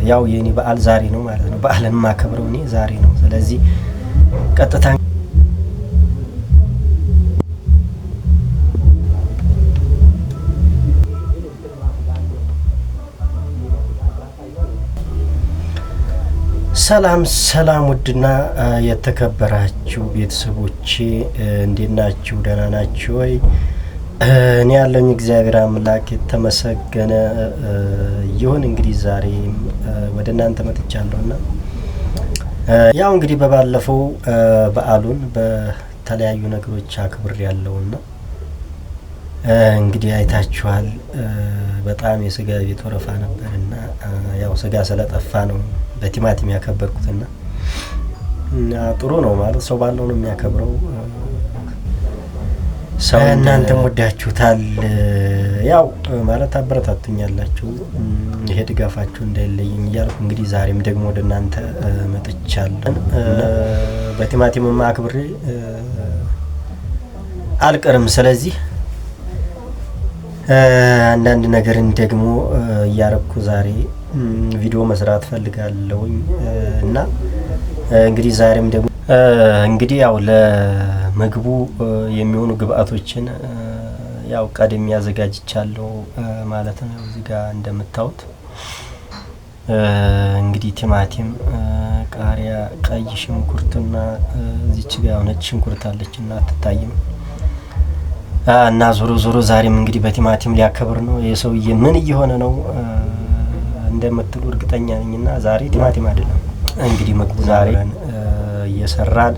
ያው የኔ በዓል ዛሬ ነው ማለት ነው። በዓልን ማከብረው እኔ ዛሬ ነው። ስለዚህ ቀጥታ ሰላም ሰላም ውድና የተከበራችሁ ቤተሰቦቼ እንዴት ናችሁ? ደህና ናችሁ ወይ? እኔ ያለኝ እግዚአብሔር አምላክ የተመሰገነ ይሁን። እንግዲህ ዛሬ ወደ እናንተ መጥቻለሁና ያው እንግዲህ በባለፈው በዓሉን በተለያዩ ነገሮች አክብር ያለውና እንግዲህ አይታችኋል። በጣም የስጋ ቤት ወረፋ ነበርና ያው ስጋ ስለጠፋ ነው በቲማቲም ያከበርኩትና ጥሩ ነው ማለት ሰው ባለው ነው የሚያከብረው። ሰው እናንተም ወዳችሁታል ያው ማለት አበረታቱኛላችሁ። ይሄ ድጋፋችሁ እንዳይለየኝ እያልኩ እንግዲህ ዛሬም ደግሞ ወደ እናንተ መጥቻለሁ። በቲማቲም ማክብሬ አልቀርም። ስለዚህ አንዳንድ ነገርን ደግሞ እያረኩ ዛሬ ቪዲዮ መስራት ፈልጋለሁኝ እና እንግዲህ ዛሬም ደግሞ እንግዲህ ያው ለምግቡ የሚሆኑ ግብአቶችን ያው ቀድሜ አዘጋጅቻለሁ ማለት ነው። እዚህ ጋር እንደምታዩት እንግዲህ ቲማቲም፣ ቃሪያ፣ ቀይ ሽንኩርትና እዚች ጋር ነጭ ሽንኩርት አለችና አትታይም እና ዞሮ ዛሬም እንግዲህ በቲማቲም ሊያከብር ነው። የሰውዬ ምን እየሆነ ነው እንደምትሉ እርግጠኛ ነኝና ዛሬ ቲማቲም አይደለም እንግዲህ ምግቡ ዛሬ እየሰራን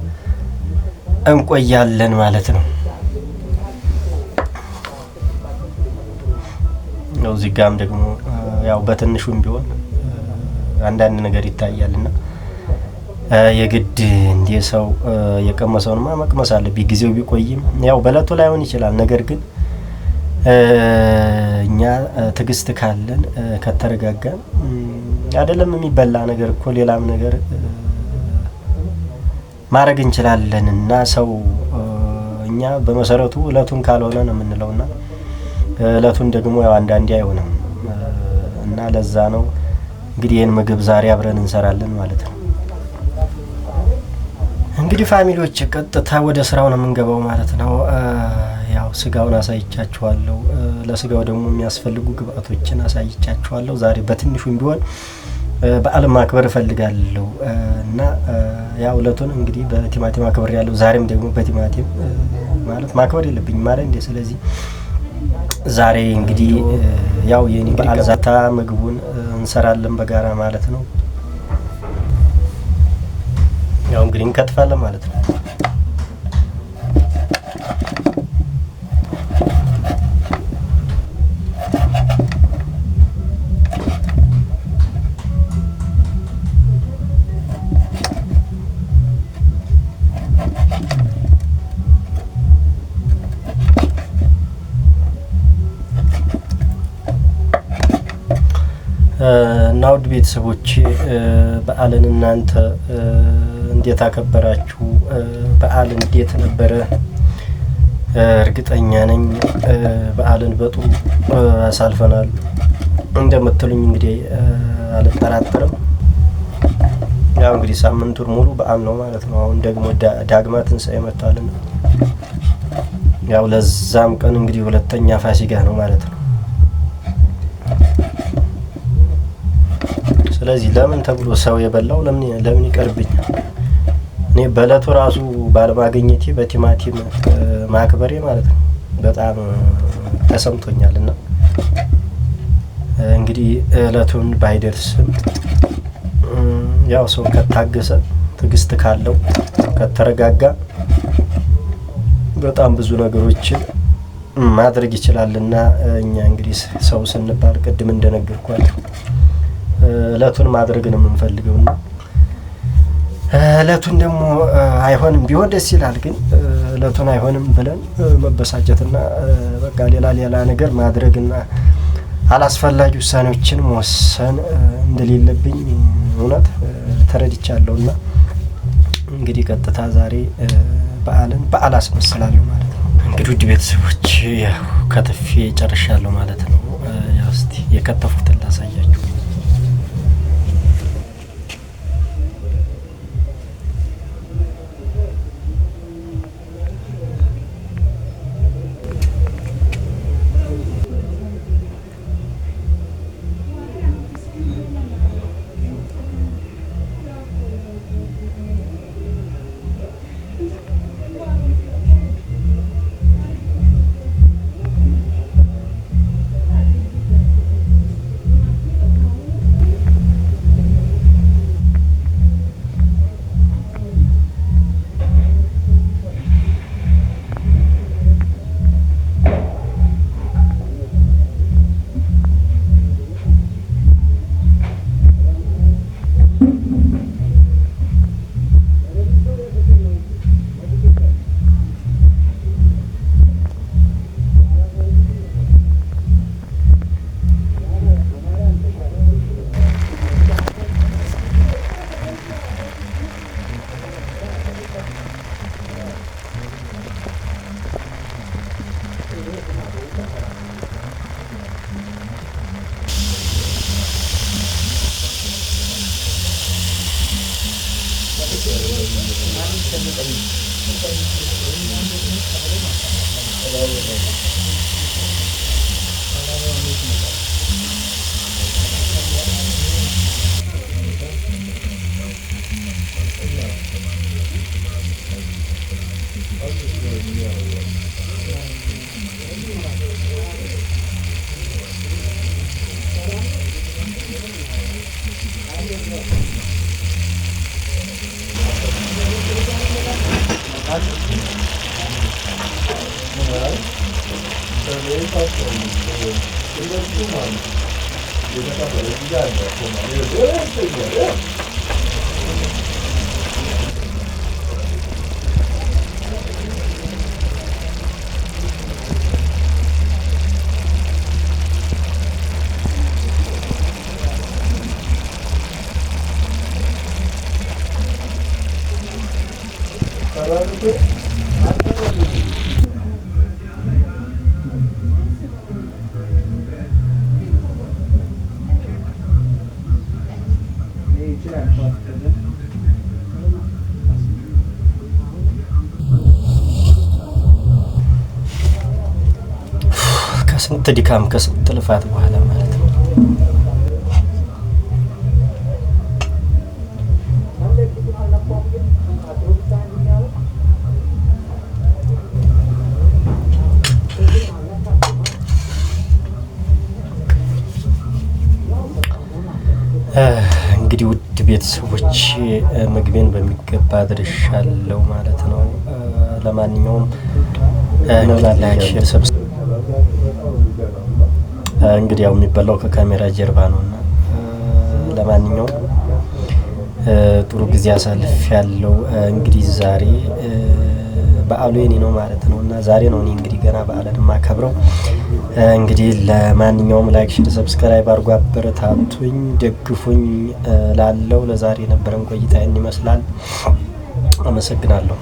እንቆያለን ማለት ነው። ነው እዚህ ጋርም ደግሞ ያው በትንሹም ቢሆን አንዳንድ ነገር ይታያልና የግድ እንደ ሰው የቀመሰውንማ መቅመስ አለብኝ። ጊዜው ቢቆይም ያው በለቱ ላይሆን ይችላል። ነገር ግን እኛ ትግስት ካለን ከተረጋጋን አይደለም የሚበላ ነገር እኮ ሌላም ነገር ማድረግ እንችላለን። እና ሰው እኛ በመሰረቱ እለቱን ካልሆነ ነው የምንለውና እለቱን ደግሞ ያው አንዳንዴ አይሆንም እና ለዛ ነው እንግዲህ ይሄን ምግብ ዛሬ አብረን እንሰራለን ማለት ነው። እንግዲህ ፋሚሊዎች ቀጥታ ወደ ስራው ነው የምንገባው ማለት ነው። ያው ስጋውን አሳይቻችኋለሁ። ለስጋው ደግሞ የሚያስፈልጉ ግብአቶችን አሳይቻችኋለሁ። ዛሬ በትንሹም ቢሆን በዓል ማክበር እፈልጋለሁ እና ያው እለቱን እንግዲህ በቲማቲም አክብር ያለው ዛሬም ደግሞ በቲማቲም ማለት ማክበር የለብኝም ማለት እንዴ። ስለዚህ ዛሬ እንግዲህ ያው የኔ በዓል ዛታ ምግቡን እንሰራለን በጋራ ማለት ነው። ያው እንግዲህ እንከትፋለን ማለት ነው። እና ውድ ቤተሰቦች በዓልን እናንተ እንዴት አከበራችሁ? በዓል እንዴት ነበረ? እርግጠኛ ነኝ በዓልን በጥሩ አሳልፈናል እንደምትሉኝ እንግዲህ አልጠራጠርም። ያው እንግዲህ ሳምንቱን ሙሉ በዓል ነው ማለት ነው። አሁን ደግሞ ዳግማ ትንሣኤ መጥቷልና ያው ለዛም ቀን እንግዲህ ሁለተኛ ፋሲካ ነው ማለት ነው። ስለዚህ ለምን ተብሎ ሰው የበላው ለምን ይቀርብኛል? እኔ በእለቱ ራሱ ባለማግኘቴ በቲማቲም ማክበሬ ማለት ነው በጣም ተሰምቶኛልና እንግዲህ እለቱን ባይደርስም ያው ሰው ከታገሰ ትግስት ካለው ከተረጋጋ በጣም ብዙ ነገሮችን ማድረግ ይችላልና እኛ እንግዲህ ሰው ስንባል ቅድም እንደነገርኳችሁ እለቱን ማድረግ ነው የምንፈልገውና እለቱን ደግሞ አይሆንም ቢሆን ደስ ይላል። ግን እለቱን አይሆንም ብለን መበሳጨትና በቃ ሌላ ነገር ማድረግና አላስፈላጊ ውሳኔዎችን መወሰን እንደሌለብኝ እውነት ተረድቻለሁና እንግዲህ ቀጥታ ዛሬ በዓል አስመስላለሁ ማለት ነው። እንግዲህ ውድ ቤተሰቦች ያው ከተፌ ጨርሻለሁ ማለት ነው። ያው እስቲ የከተፉትን ላሳያችሁ። ከስንት ድካም ከስንት ልፋት በኋላ ማለት ነው። እንግዲህ ውድ ቤተሰቦች ምግቤን በሚገባ አድርሻለሁ ማለት ነው። ለማንኛውም ላይክ ሼር ሰብስክራይብ እንግዲህ ያው የሚበላው ከካሜራ ጀርባ ነውና ለማንኛውም ጥሩ ጊዜ አሳልፍ ያለው እንግዲህ ዛሬ በዓሉ የኔ ነው ማለት ነውና ዛሬ ነው እኔ እንግዲህ ገና በዓልን ማከብረው። እንግዲህ ለማንኛውም ላይክ ሼር ሰብስክራይብ አድርጉ፣ አበረታቱኝ፣ ደግፉኝ ላለው ለዛሬ የነበረን ቆይታ ይመስላል። አመሰግናለሁ።